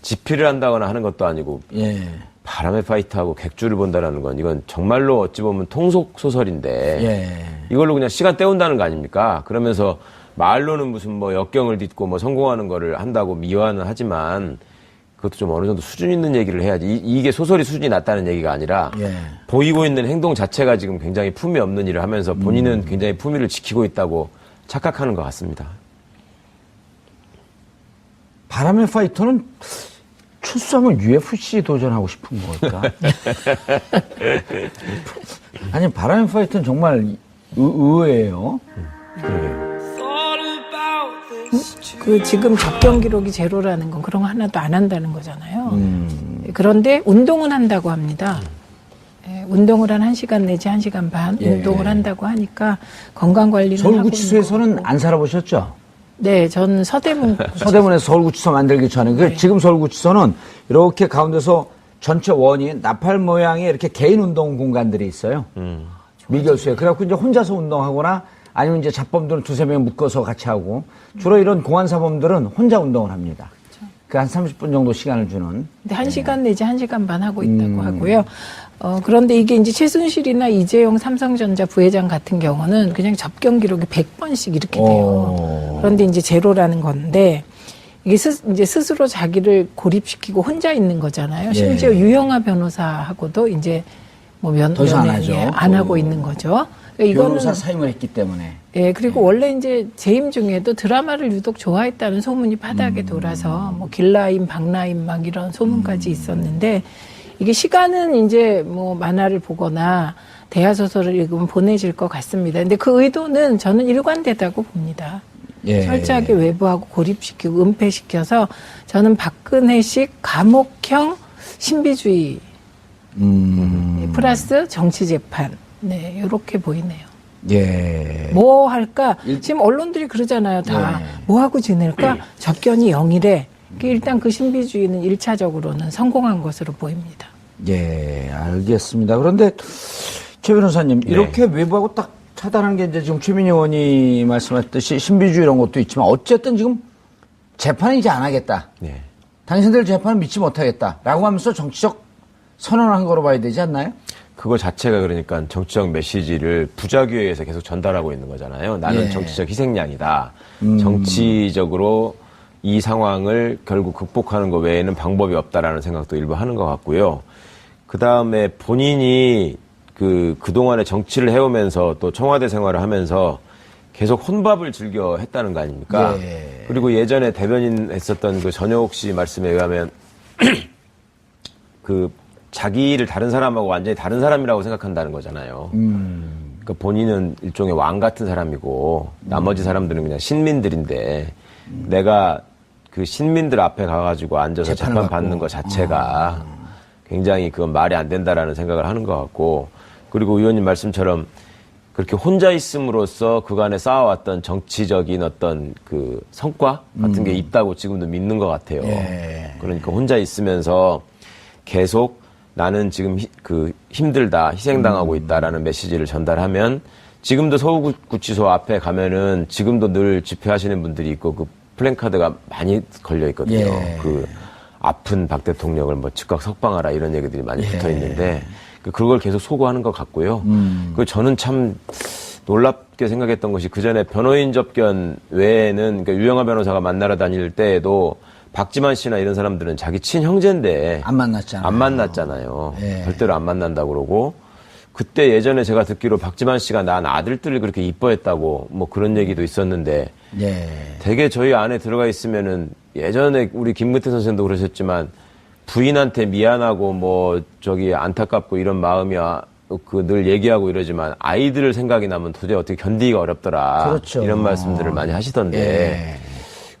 집필을 한다거나 하는 것도 아니고 예. 바람의 파이트하고 객주를 본다라는 건 이건 정말로 어찌 보면 통속 소설인데 예. 이걸로 그냥 시간 때운다는 거 아닙니까? 그러면서 말로는 무슨 뭐 역경을 딛고 뭐 성공하는 거를 한다고 미화는 하지만 그것도 좀 어느 정도 수준 있는 얘기를 해야지. 이게 소설이 수준이 낮다는 얘기가 아니라 예. 보이고 있는 행동 자체가 지금 굉장히 품위 없는 일을 하면서 본인은 굉장히 품위를 지키고 있다고 착각하는 것 같습니다. 바람의 파이터는 출소하면 UFC 도전하고 싶은 걸까? 아니, 바람의 파이터는 정말 의외예요. 그 지금 접경 기록이 제로라는 건 그런 거 하나도 안 한다는 거잖아요. 그런데 운동은 한다고 합니다. 예, 운동을 한 1시간 내지 1시간 반 예. 운동을 한다고 하니까 건강 관리는 하고 있는 서울구치소에서는 거고. 안 살아보셨죠? 네, 전 서대문 서대문에서 서울구치소 만들기 전에 네. 지금 서울구치소는 이렇게 가운데서 전체 원이 나팔 모양의 이렇게 개인 운동 공간들이 있어요. 미결수에. 그래갖고 이제 혼자서 운동하거나 아니면 이제 잡범들은 2-3명 묶어서 같이 하고 주로 이런 공안사범들은 혼자 운동을 합니다. 그 한 30분 정도 시간을 주는. 근데 1시간 내지 1시간 반 하고 있다고 하고요. 그런데 이게 이제 최순실이나 이재용 삼성전자 부회장 같은 경우는 그냥 접경 기록이 100번씩 이렇게 돼요. 그런데 이제 제로라는 건데 이게 이제 스스로 자기를 고립시키고 혼자 있는 거잖아요. 심지어 유영아 변호사하고도 이제 뭐 더 이상 안 하죠. 안 하고 있는 거죠. 그러니까 변호사 사임을 했기 때문에. 예, 그리고 원래 이제 재임 중에도 드라마를 유독 좋아했다는 소문이 바닥에 돌아서 뭐 길라임, 박라임 막 이런 소문까지 있었는데 이게 시간은 이제 뭐 만화를 보거나 대하소설을 읽으면 보내질 것 같습니다. 근데 그 의도는 저는 일관되다고 봅니다. 예. 철저하게 외부하고 고립시키고 은폐시켜서 저는 박근혜식 감옥형 신비주의 플러스 정치재판. 네, 이렇게 보이네요. 예. 뭐 할까? 지금 언론들이 그러잖아요. 다. 뭐 하고 지낼까? 접견이 0이래. 일단 그 신비주의는 1차적으로는 성공한 것으로 보입니다. 예, 알겠습니다. 그런데 최 변호사님, 이렇게 외부하고 딱 차단한 게 이제 지금 최민희 의원이 말씀하셨듯이 신비주의 이런 것도 있지만 어쨌든 지금 재판은 이제 안 하겠다. 네. 당신들 재판은 믿지 못하겠다. 라고 하면서 정치적 선언을 한 거로 봐야 되지 않나요? 그거 자체가 그러니까 정치적 메시지를 부작위에서 계속 전달하고 있는 거잖아요. 나는 예. 정치적 희생양이다. 정치적으로 이 상황을 결국 극복하는 것 외에는 방법이 없다라는 생각도 일부 하는 것 같고요. 그 다음에 본인이 그동안에 정치를 해오면서 또 청와대 생활을 하면서 계속 혼밥을 즐겨 했다는 거 아닙니까? 예. 그리고 예전에 대변인 했었던 그 전효옥 씨 말씀에 의하면 자기를 다른 사람하고 완전히 다른 사람이라고 생각한다는 거잖아요. 그러니까 본인은 일종의 왕 같은 사람이고 나머지 사람들은 그냥 신민들인데 내가 그 신민들 앞에 가가지고 앉아서 재판 받는 것 자체가 굉장히 그건 말이 안 된다라는 생각을 하는 것 같고 그리고 의원님 말씀처럼 그렇게 혼자 있음으로써 그간에 쌓아왔던 정치적인 어떤 그 성과 같은 게 있다고 지금도 믿는 것 같아요. 예. 그러니까 혼자 있으면서 계속 나는 지금 힘들다, 희생당하고 있다라는 메시지를 전달하면 지금도 서울구치소 앞에 가면은 지금도 늘 집회하시는 분들이 있고 그 플랜카드가 많이 걸려 있거든요. 예. 그 아픈 박 대통령을 뭐 즉각 석방하라 이런 얘기들이 많이 붙어 있는데 그걸 계속 소구하는 것 같고요. 그 저는 참 놀랍게 생각했던 것이 그 전에 변호인 접견 외에는 그러니까 유영하 변호사가 만나러 다닐 때에도 박지만 씨나 이런 사람들은 자기 친형제인데 안 만났잖아요. 예. 절대로 안 만난다고 그러고 그때 예전에 제가 듣기로 박지만 씨가 낳은 아들들을 그렇게 이뻐했다고 뭐 그런 얘기도 있었는데 예. 되게 저희 안에 들어가 있으면은 예전에 우리 김근태 선생님도 그러셨지만 부인한테 미안하고 뭐 안타깝고 이런 마음이 늘 얘기하고 이러지만 아이들 생각이 나면 도저히 어떻게 견디기가 어렵더라. 그렇죠. 이런 말씀들을 많이 하시던데 예.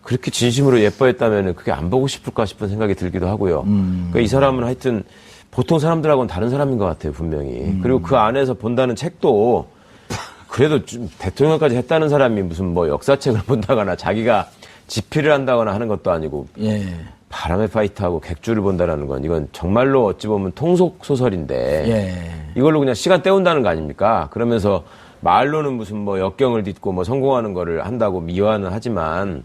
그렇게 진심으로 예뻐했다면 그게 안 보고 싶을까 싶은 생각이 들기도 하고요. 그러니까 이 사람은 하여튼 보통 사람들하고는 다른 사람인 것 같아요, 분명히. 그리고 그 안에서 본다는 책도 그래도 좀 대통령까지 했다는 사람이 무슨 뭐 역사책을 본다거나 자기가 집필을 한다거나 하는 것도 아니고 예. 바람의 파이트하고 객주를 본다라는 건 이건 정말로 어찌 보면 통속 소설인데 예. 이걸로 그냥 시간 때운다는 거 아닙니까? 그러면서 말로는 무슨 뭐 역경을 딛고 뭐 성공하는 거를 한다고 미화는 하지만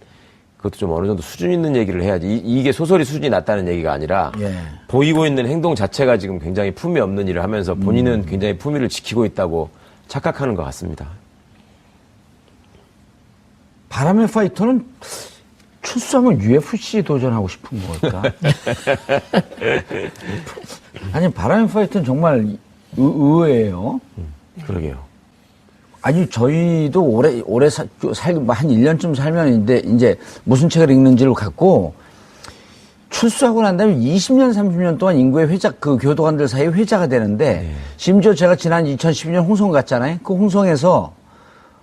그것도 좀 어느 정도 수준 있는 얘기를 해야지. 이게 소설이 수준이 낮다는 얘기가 아니라 예. 보이고 있는 행동 자체가 지금 굉장히 품위 없는 일을 하면서 본인은 굉장히 품위를 지키고 있다고 착각하는 것 같습니다. 바람의 파이터는 출소하면 UFC 도전하고 싶은 걸까? 아니, 바람의 파이터는 정말 의외예요. 그러게요. 아니, 저희도 오래 살고, 한 1년쯤 살면 이제 무슨 책을 읽는지를 갖고 출소하고 난 다음에 20년, 30년 동안 인구의 교도관들 사이에 회자가 되는데, 심지어 제가 지난 2012년 홍성 갔잖아요. 그 홍성에서,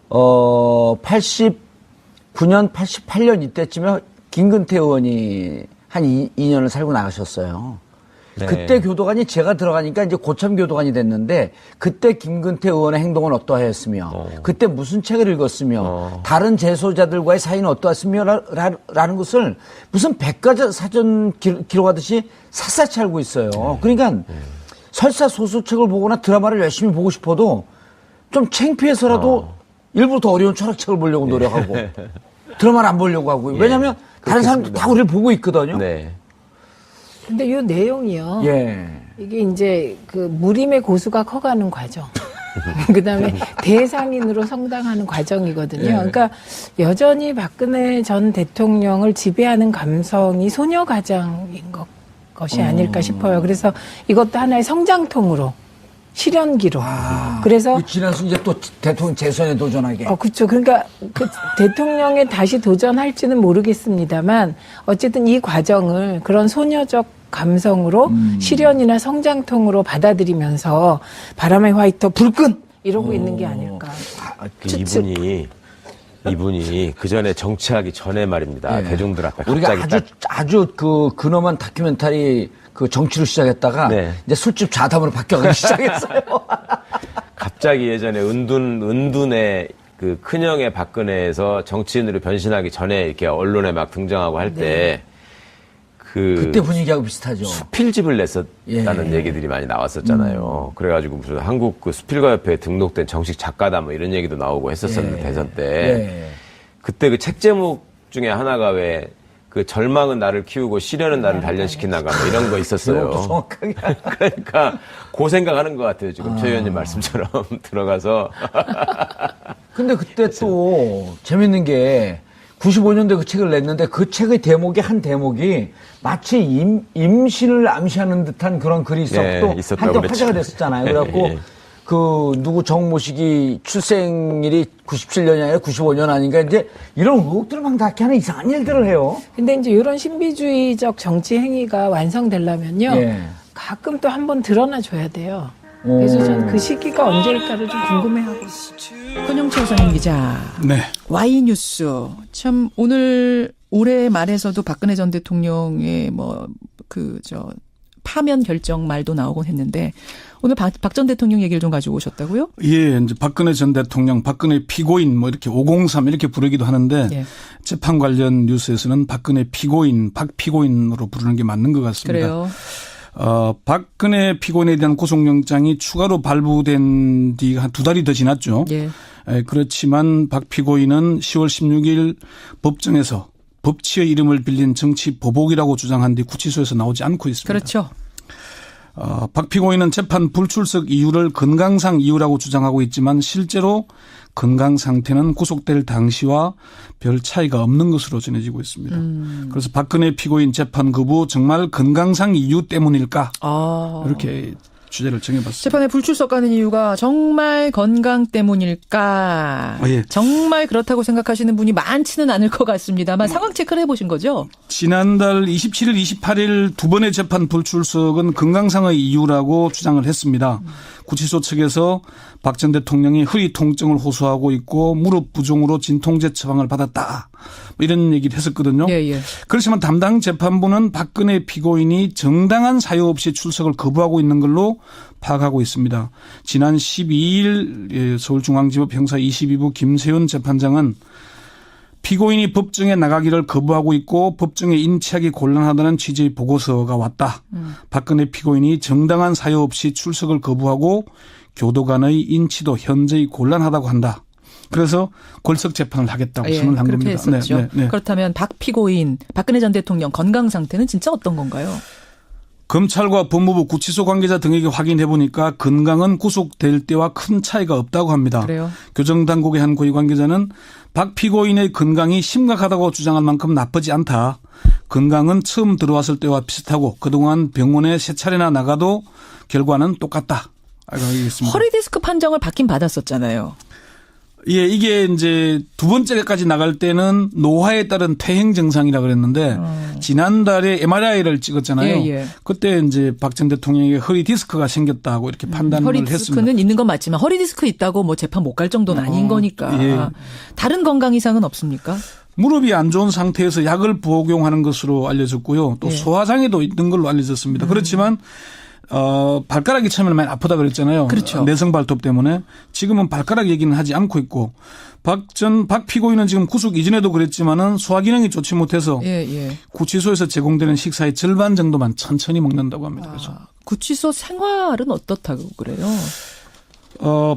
89년, 88년 이때쯤에 김근태 의원이 한 2년을 살고 나가셨어요. 네. 그때 교도관이 제가 들어가니까 이제 고참 교도관이 됐는데 그때 김근태 의원의 행동은 어떠하였으며 그때 무슨 책을 읽었으며 다른 재소자들과의 사이는 어떠했으며 라는 것을 무슨 백과사전 기록하듯이 샅샅이 알고 있어요. 그러니까 설사 소설책을 보거나 드라마를 열심히 보고 싶어도 좀 창피해서라도 일부러 더 어려운 철학책을 보려고 노력하고 드라마를 안 보려고 하고 왜냐하면 다른 사람들 다 우리를 보고 있거든요. 네. 근데 이 내용이요. 예. 이게 이제 그 무림의 고수가 커가는 과정. 그다음에 대상인으로 성장하는 과정이거든요. 예. 그러니까 여전히 박근혜 전 대통령을 지배하는 감성이 소녀 가장인 것이 아닐까 싶어요. 그래서 이것도 하나의 성장통으로 실현기로. 그래서 지나서 이제 또 대통령 재선에 도전하게. 그렇죠. 그러니까 그 대통령에 다시 도전할지는 모르겠습니다만 어쨌든 이 과정을 그런 소녀적 감성으로 실현이나 성장통으로 받아들이면서 바람의 화이터 불끈 이러고 있는 게 아닐까. 이분이 그 전에 정치하기 전에 말입니다. 네. 대중들 앞에 우리가 갑자기 아주 근엄한 다큐멘터리 그 정치로 시작했다가 네. 이제 술집 좌담으로 바뀌어가기 시작했어요. 갑자기 예전에 은둔의 그 큰형의 박근혜에서 정치인으로 변신하기 전에 이렇게 언론에 막 등장하고 할 때 그때 분위기하고 비슷하죠. 수필집을 냈었다는 예. 얘기들이 많이 나왔었잖아요. 그래가지고 무슨 한국 그 수필가협회에 등록된 정식 작가다 뭐 이런 얘기도 나오고 했었었는데 대선 때 예. 그때 그 책 제목 중에 하나가 왜 그 절망은 나를 키우고 시련은 나를 단련시킨다가 뭐 이런 거 있었어요. 정확하게. 그러니까 그 생각하는 것 같아요. 지금 최 의원님 말씀처럼 들어가서. 근데 그때 또 재밌는 게 95년도에 그 책을 냈는데 그 책의 한 대목이 마치 임신을 암시하는 듯한 그런 글이 있었다고 한때 그랬죠. 화제가 됐었잖아요. 그래갖고 예. 정모식이 출생일이 97년이 아니라 95년 아닌가 이제 이런 의혹들을 막 낳게 하는 이상한 일들을 해요. 근데 이제 이런 신비주의적 정치 행위가 완성되려면요. 예. 가끔 또 한번 드러나 줘야 돼요. 그래서 저는 그 시기가 언제일까를 좀 궁금해하고 있어요. 권영철 선임 기자. 네. Y뉴스. 참 오늘 올해 말에서도 박근혜 전 대통령의 파면 결정 말도 나오곤 했는데 오늘 박 전 대통령 얘기를 좀 가지고 오셨다고요? 예, 이제 박근혜 전 대통령, 박근혜 피고인 뭐 이렇게 503 이렇게 부르기도 하는데 예. 재판 관련 뉴스에서는 박근혜 피고인, 박 피고인으로 부르는 게 맞는 것 같습니다. 그래요. 박근혜 피고인에 대한 구속영장이 추가로 발부된 뒤가 한 2달이 더 지났죠. 예. 그렇지만 박 피고인은 10월 16일 법정에서 법치의 이름을 빌린 정치 보복이라고 주장한 뒤 구치소에서 나오지 않고 있습니다. 그렇죠. 박 피고인은 재판 불출석 이유를 건강상 이유라고 주장하고 있지만 실제로 건강 상태는 구속될 당시와 별 차이가 없는 것으로 전해지고 있습니다. 그래서 박근혜 피고인 재판 거부 정말 건강상 이유 때문일까? 이렇게 주제를 정해봤습니다. 재판에 불출석하는 이유가 정말 건강 때문일까? 예. 정말 그렇다고 생각하시는 분이 많지는 않을 것 같습니다만 상황 체크를 해보신 거죠? 지난달 27일, 28일 두 번의 재판 불출석은 건강상의 이유라고 주장을 했습니다. 구치소 측에서 박 전 대통령이 허리 통증을 호소하고 있고 무릎 부종으로 진통제 처방을 받았다. 이런 얘기를 했었거든요. 예, 예. 그렇지만 담당 재판부는 박근혜 피고인이 정당한 사유 없이 출석을 거부하고 있는 걸로 파악하고 있습니다. 지난 12일 서울중앙지법 형사 22부 김세윤 재판장은 피고인이 법정에 나가기를 거부하고 있고 법정에 인치하기 곤란하다는 취지의 보고서가 왔다. 박근혜 피고인이 정당한 사유 없이 출석을 거부하고 교도 간의 인치도 현저히 곤란하다고 한다. 그래서 골석 재판을 하겠다고 선언을 한 그렇게 겁니다. 했었죠. 그렇다면 박 피고인 박근혜 전 대통령 건강 상태는 진짜 어떤 건가요? 검찰과 법무부 구치소 관계자 등에게 확인해 보니까 건강은 구속될 때와 큰 차이가 없다고 합니다. 그래요? 교정당국의 한 고위 관계자는 박 피고인의 건강이 심각하다고 주장할 만큼 나쁘지 않다. 건강은 처음 들어왔을 때와 비슷하고 그동안 병원에 3차례나 나가도 결과는 똑같다. 알겠습니다. 허리 디스크 판정을 받긴 받았었잖아요. 예, 이게 이제 2번째까지 나갈 때는 노화에 따른 퇴행 증상이라 그랬는데 지난달에 MRI를 찍었잖아요. 예. 그때 이제 박 전 대통령에게 허리 디스크가 생겼다고 이렇게 판단을 허리 했습니다. 디스크는 있는 건 맞지만 허리 디스크 있다고 뭐 재판 못 갈 정도는 아닌 거니까. 예. 다른 건강 이상은 없습니까? 무릎이 안 좋은 상태에서 약을 복용하는 것으로 알려졌고요. 또 예. 소화장애도 있는 걸로 알려졌습니다. 그렇지만 발가락이 처음에는 많이 아프다 그랬잖아요. 그렇죠. 내성 발톱 때문에. 지금은 발가락 얘기는 하지 않고 있고 박 피고인은 지금 구속 이전에도 그랬지만은 소화 기능이 좋지 못해서 예. 구치소에서 제공되는 식사의 절반 정도만 천천히 먹는다고 합니다. 그래서 구치소 생활은 어떻다고 그래요?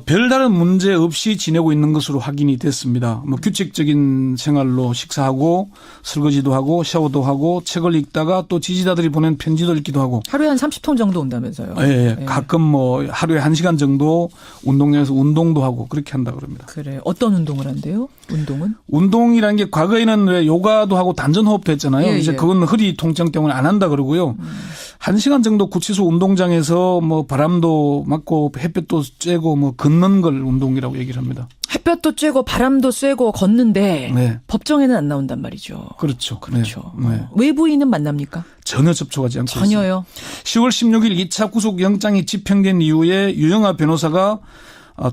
별다른 문제 없이 지내고 있는 것으로 확인이 됐습니다. 뭐 규칙적인 생활로 식사하고 설거지도 하고 샤워도 하고 책을 읽다가 또 지지자들이 보낸 편지도 읽기도 하고. 하루에 한 30통 정도 온다면서요? 예. 가끔 뭐 하루에 1시간 정도 운동장에서 운동도 하고 그렇게 한다 그럽니다. 그래. 어떤 운동을 한대요? 운동은? 운동이라는 게 과거에는 왜 요가도 하고 단전호흡도 했잖아요. 예, 이제 예. 그건 허리 통증 때문에 안 한다 그러고요. 1시간 정도 구치소 운동장에서 뭐 바람도 맞고 햇볕도 쬐고 뭐 걷는 걸 운동이라고 얘기를 합니다. 햇볕도 쬐고 바람도 쐬고 걷는데 네. 법정에는 안 나온단 말이죠. 그렇죠. 그렇죠. 네. 외부인은 만납니까? 전혀 접촉하지 않고 있습니다. 전혀요. 10월 16일 2차 구속영장이 집행된 이후에 유영하 변호사가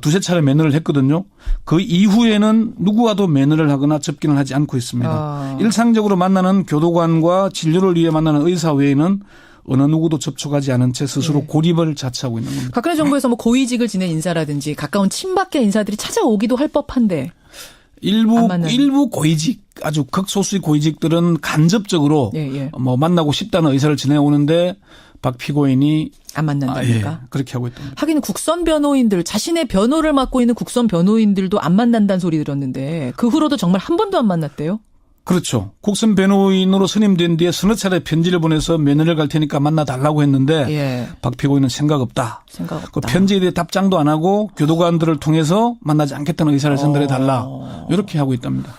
두세 차례 면회를 했거든요. 그 이후에는 누구와도 면회를 하거나 접견을 하지 않고 있습니다. 일상적으로 만나는 교도관과 진료를 위해 만나는 의사 외에는 어느 누구도 접촉하지 않은 채 스스로 고립을 자처하고 있는 겁니다. 박근혜 정부에서 뭐 고위직을 지낸 인사라든지 가까운 친박계 인사들이 찾아오기도 할 법한데. 일부 고위직 아주 극소수의 고위직들은 간접적으로 예. 뭐 만나고 싶다는 의사를 지내오는데 박 피고인이 안 만난다니까. 그렇게 하고 있답니다. 하긴 국선 변호인들 자신의 변호를 맡고 있는 국선 변호인들도 안 만난다는 소리 들었는데 그 후로도 정말 한 번도 안 만났대요. 그렇죠. 국선 변호인으로 선임된 뒤에 서너 차례 편지를 보내서 면회를 갈 테니까 만나달라고 했는데 예. 박 피고인은 생각 없다. 생각 없다. 그 편지에 대해 답장도 안 하고 교도관들을 통해서 만나지 않겠다는 의사를 전달해달라. 이렇게 하고 있답니다.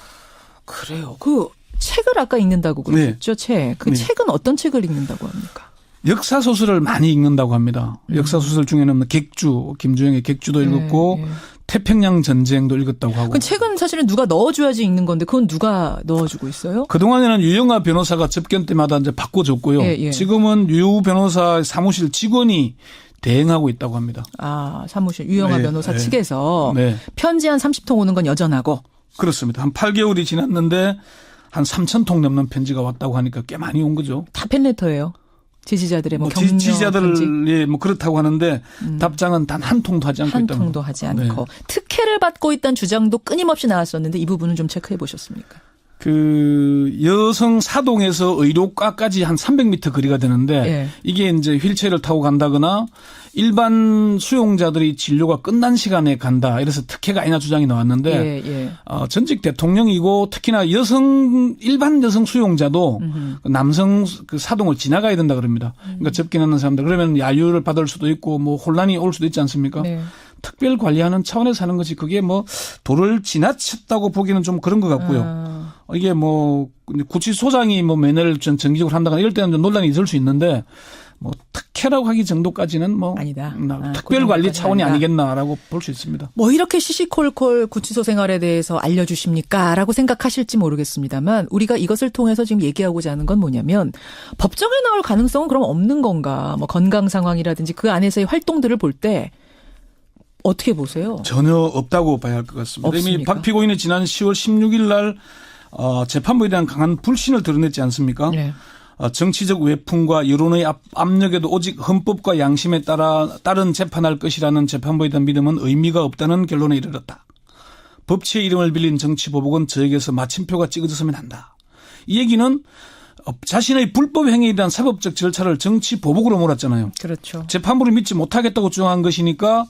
그래요. 그 책을 아까 읽는다고 그러셨죠? 책. 그 책은 어떤 책을 읽는다고 합니까? 역사 소설을 많이 읽는다고 합니다. 역사 소설 중에는 객주, 김주영의 객주도 읽었고 태평양 전쟁도 읽었다고 하고. 그 책은 사실은 누가 넣어줘야지 읽는 건데 그건 누가 넣어주고 있어요? 그동안에는 유영하 변호사가 접견 때마다 이제 바꿔줬고요. 예. 지금은 유 변호사 사무실 직원이 대행하고 있다고 합니다. 사무실 유영하 변호사 측에서 네. 편지 한 30통 오는 건 여전하고. 그렇습니다. 한 8개월이 지났는데 한 3,000통 넘는 편지가 왔다고 하니까 꽤 많이 온 거죠. 다 팬레터예요. 지지자들의 뭐 격려 지지자들이 뭐 그렇다고 하는데 답장은 단 한 통도 하지 않고 한 있답니다. 통도 하지 않고 특혜를 받고 있다는 주장도 끊임없이 나왔었는데 이 부분은 좀 체크해 보셨습니까? 그 여성 사동에서 의료과까지 한 300m 거리가 되는데 이게 이제 휠체어를 타고 간다거나 일반 수용자들이 진료가 끝난 시간에 간다. 이래서 특혜가 아니나 주장이 나왔는데 전직 대통령이고 특히나 일반 여성 수용자도 남성 그 사동을 지나가야 된다 그럽니다. 그러니까 접견하는 사람들 그러면 야유를 받을 수도 있고 뭐 혼란이 올 수도 있지 않습니까? 특별 관리하는 차원에서 하는 것이 그게 뭐 도를 지나쳤다고 보기는 좀 그런 것 같고요. 이게 뭐 구치소장이 뭐 면회를 정기적으로 한다거나 이럴 때는 좀 논란이 있을 수 있는데 뭐 특혜라고 하기 정도까지는 뭐 아니다. 특별 관리 차원이 아니겠나라고 볼 수 있습니다. 뭐 이렇게 시시콜콜 구치소 생활에 대해서 알려주십니까라고 생각하실지 모르겠습니다만 우리가 이것을 통해서 지금 얘기하고자 하는 건 뭐냐면 법정에 나올 가능성은 그럼 없는 건가? 뭐 건강 상황이라든지 그 안에서의 활동들을 볼 때 어떻게 보세요? 전혀 없다고 봐야 할 것 같습니다. 없습니까? 이미 박 피고인이 지난 10월 16일 날 재판부에 대한 강한 불신을 드러냈지 않습니까? 정치적 외풍과 여론의 압력에도 오직 헌법과 양심에 따른 재판할 것이라는 재판부에 대한 믿음은 의미가 없다는 결론에 이르렀다. 법치의 이름을 빌린 정치보복은 저에게서 마침표가 찍어졌으면 한다. 이 얘기는 자신의 불법 행위에 대한 사법적 절차를 정치보복으로 몰았잖아요. 그렇죠. 재판부를 믿지 못하겠다고 주장한 것이니까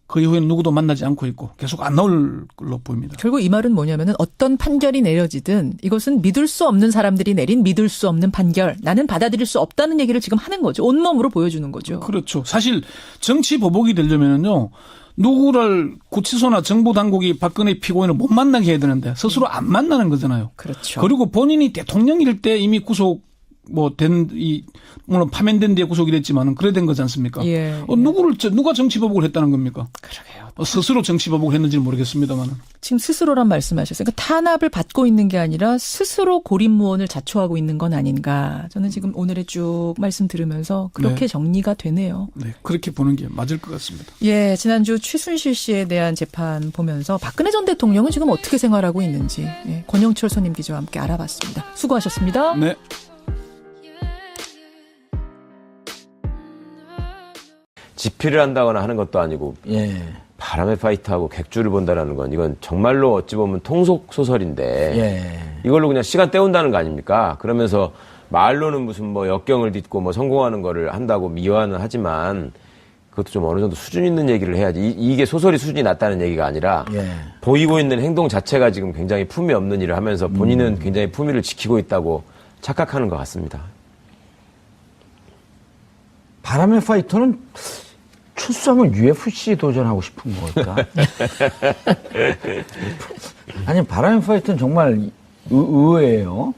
그 이후에는 누구도 만나지 않고 있고 계속 안 나올 걸로 보입니다. 결국 이 말은 뭐냐면은 어떤 판결이 내려지든 이것은 믿을 수 없는 사람들이 내린 믿을 수 없는 판결. 나는 받아들일 수 없다는 얘기를 지금 하는 거죠. 온몸으로 보여주는 거죠. 그렇죠. 사실 정치 보복이 되려면은요. 누구를 구치소나 정부 당국이 박근혜 피고인을 못 만나게 해야 되는데 스스로 안 만나는 거잖아요. 그렇죠. 그리고 본인이 대통령일 때 이미 구속 물론 파면된 뒤에 구속이 됐지만은 그래 된 거지 않습니까? 예. 누가 정치 보복을 했다는 겁니까? 그러게요. 스스로 정치 보복을 했는지는 모르겠습니다만은. 지금 스스로란 말씀하셨어요. 그러니까 탄압을 받고 있는 게 아니라 스스로 고립무원을 자초하고 있는 건 아닌가. 저는 지금 오늘의 쭉 말씀 들으면서 그렇게 네. 정리가 되네요. 네, 그렇게 보는 게 맞을 것 같습니다. 예, 지난주 최순실 씨에 대한 재판 보면서 박근혜 전 대통령은 지금 어떻게 생활하고 있는지 예, 권영철 손님 기자와 함께 알아봤습니다. 수고하셨습니다. 네. 집필을 한다거나 하는 것도 아니고 예. 바람에 파이트하고 객주를 본다라는 건 이건 정말로 어찌 보면 통속 소설인데 예. 이걸로 그냥 시간 때운다는 거 아닙니까? 그러면서 말로는 무슨 뭐 역경을 딛고 뭐 성공하는 거를 한다고 미화는 하지만 그것도 좀 어느 정도 수준 있는 얘기를 해야지. 이게 소설이 수준이 낮다는 얘기가 아니라 예. 보이고 있는 행동 자체가 지금 굉장히 품위 없는 일을 하면서 본인은 굉장히 품위를 지키고 있다고 착각하는 것 같습니다. 바람의 파이터는 출소하면 UFC 도전하고 싶은 걸까? 아니, 바람의 파이터는 정말 의외예요.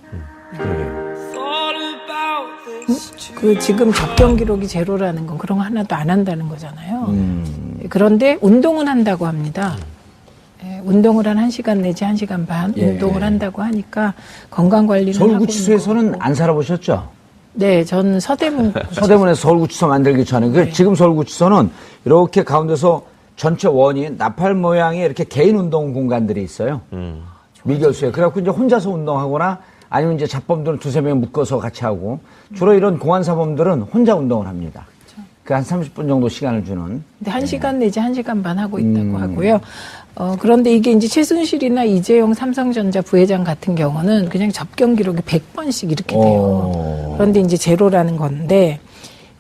그 지금 접경 기록이 제로라는 건 그런 거 하나도 안 한다는 거잖아요. 그런데 운동은 한다고 합니다. 예, 운동을 한 1시간 내지 1시간 반 예. 운동을 한다고 하니까 건강 관리는 하고 있는 서울구치소에서는 거고. 안 살아보셨죠? 네, 저는 서대문 서대문에서 서울구치소 만들기 전에. 네. 지금 서울구치소는 이렇게 가운데서 전체 원이 나팔 모양의 이렇게 개인 운동 공간들이 있어요. 밀결수에. 그래갖고 이제 혼자서 운동하거나 아니면 이제 잡범들은 두세 명 묶어서 같이 하고 주로 이런 공안사범들은 혼자 운동을 합니다. 그 한 30분 정도 시간을 주는. 근데 1시간 내지 1시간 반 하고 있다고 하고요. 그런데 이게 이제 최순실이나 이재용 삼성전자 부회장 같은 경우는 그냥 접경 기록이 100번씩 이렇게 돼요. 그런데 이제 제로라는 건데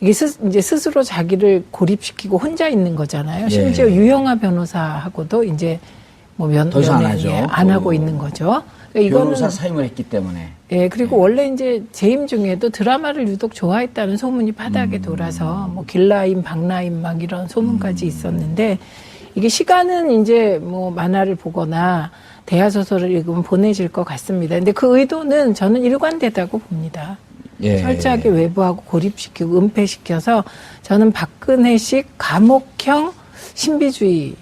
이게 이제 스스로 자기를 고립시키고 혼자 있는 거잖아요. 심지어 유영아 변호사하고도 이제 뭐 더 이상 안 하죠. 안 하고 있는 거죠. 그러니까 변호사 사임을 했기 때문에. 예, 그리고 원래 이제 재임 중에도 드라마를 유독 좋아했다는 소문이 바닥에 돌아서 뭐 길라임, 박라임 막 이런 소문까지 있었는데 이게 시간은 이제 뭐 만화를 보거나 대하소설을 읽으면 보내질 것 같습니다. 근데 그 의도는 저는 일관되다고 봅니다. 예. 철저하게 외부하고 고립시키고 은폐시켜서 저는 박근혜식 감옥형 신비주의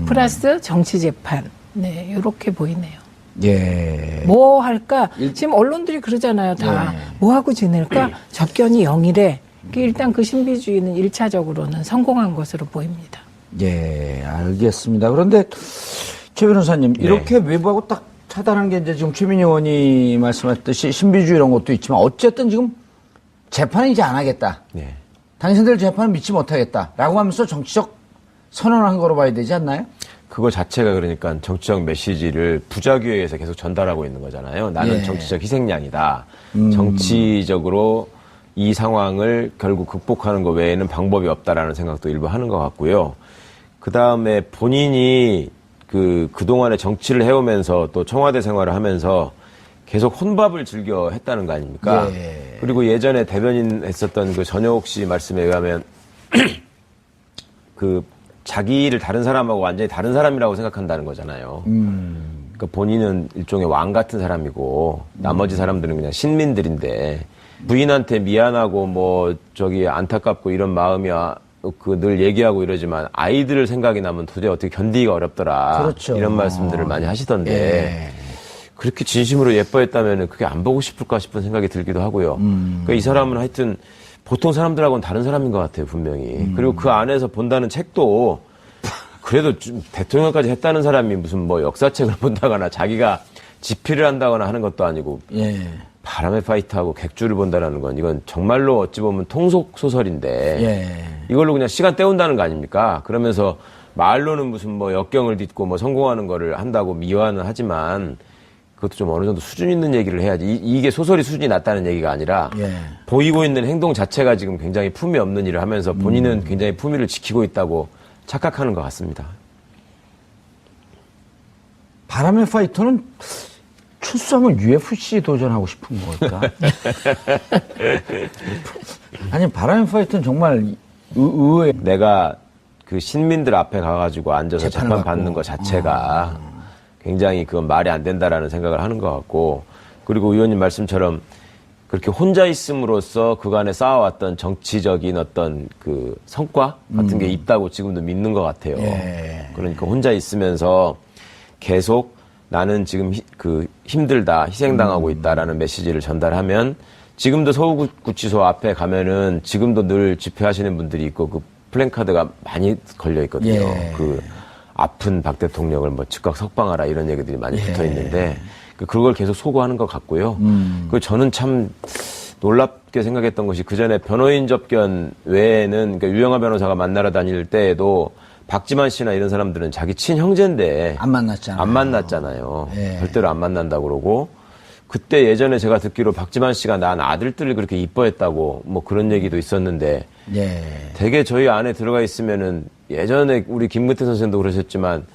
플러스 정치재판. 네, 이렇게 보이네요. 예. 뭐 할까? 지금 언론들이 그러잖아요. 다. 뭐 하고 지낼까? 접견이 0이래. 일단 그 신비주의는 1차적으로는 성공한 것으로 보입니다. 예, 알겠습니다. 그런데 최 변호사님, 네. 이렇게 외부하고 딱 차단한 게 이제 지금 최민희 의원이 말씀하셨듯이 신비주의 이런 것도 있지만 어쨌든 지금 재판은 이제 안 하겠다. 네. 당신들 재판은 믿지 못하겠다. 라고 하면서 정치적 선언을 한 거로 봐야 되지 않나요? 그거 자체가 그러니까 정치적 메시지를 부작위에서 계속 전달하고 있는 거잖아요. 나는 예. 정치적 희생양이다. 정치적으로 이 상황을 결국 극복하는 것 외에는 방법이 없다라는 생각도 일부 하는 것 같고요. 그 다음에 본인이 그동안에 정치를 해오면서 또 청와대 생활을 하면서 계속 혼밥을 즐겨 했다는 거 아닙니까? 예. 그리고 예전에 대변인 했었던 그 전효옥 씨 말씀에 의하면 자기를 다른 사람하고 완전히 다른 사람이라고 생각한다는 거잖아요. 그러니까 본인은 일종의 왕 같은 사람이고 나머지 사람들은 그냥 신민들인데 부인한테 미안하고 안타깝고 이런 마음이 늘 얘기하고 이러지만 아이들 생각이 나면 도저히 어떻게 견디기가 어렵더라. 그렇죠. 이런 말씀들을 많이 하시던데 예. 그렇게 진심으로 예뻐했다면 그게 안 보고 싶을까 싶은 생각이 들기도 하고요. 그러니까 이 사람은 하여튼 보통 사람들하고는 다른 사람인 것 같아요, 분명히. 그리고 그 안에서 본다는 책도 그래도 좀 대통령까지 했다는 사람이 무슨 역사책을 본다거나 자기가 집필을 한다거나 하는 것도 아니고 예. 바람에 파이트하고 객주를 본다라는 건 이건 정말로 어찌 보면 통속 소설인데 예. 이걸로 그냥 시간 때운다는 거 아닙니까? 그러면서 말로는 무슨 역경을 딛고 성공하는 거를 한다고 미화는 하지만 그것도 좀 어느 정도 수준 있는 얘기를 해야지. 이게 소설이 수준이 낮다는 얘기가 아니라 예. 보이고 있는 행동 자체가 지금 굉장히 품위 없는 일을 하면서 본인은 굉장히 품위를 지키고 있다고 착각하는 것 같습니다. 바람의 파이터는 출소하면 UFC 도전하고 싶은 걸까? 아니, 바람의 파이터는 정말 의외. 내가 그 신민들 앞에 가가지고 앉아서 재판을 재판 받고. 받는 것 자체가 굉장히 그건 말이 안 된다라는 생각을 하는 것 같고, 그리고 의원님 말씀처럼 그렇게 혼자 있음으로써 그간에 쌓아왔던 정치적인 어떤 그 성과 같은 게 있다고 지금도 믿는 것 같아요. 예. 그러니까 혼자 있으면서 계속 나는 지금 힘들다, 희생당하고 있다라는 메시지를 전달하면, 지금도 서울구치소 앞에 가면은 지금도 늘 집회하시는 분들이 있고 그 플랜카드가 많이 걸려 있거든요. 예. 그 아픈 박 대통령을 뭐 즉각 석방하라 이런 얘기들이 많이 붙어 있는데, 그걸 계속 소구하는 것 같고요. 그 저는 참 놀랍게 생각했던 것이, 그 전에 변호인 접견 외에는, 그러니까 유영하 변호사가 만나러 다닐 때에도 박지만 씨나 이런 사람들은 자기 친형제인데 안 만났잖아요. 안 만났잖아요. 예. 절대로 안 만난다고 그러고, 그때 예전에 제가 듣기로 박지만 씨가 난 아들들을 그렇게 이뻐했다고 뭐 그런 얘기도 있었는데, 예. 되게 저희 안에 들어가 있으면은, 예전에 우리 김근태 선생님도 그러셨지만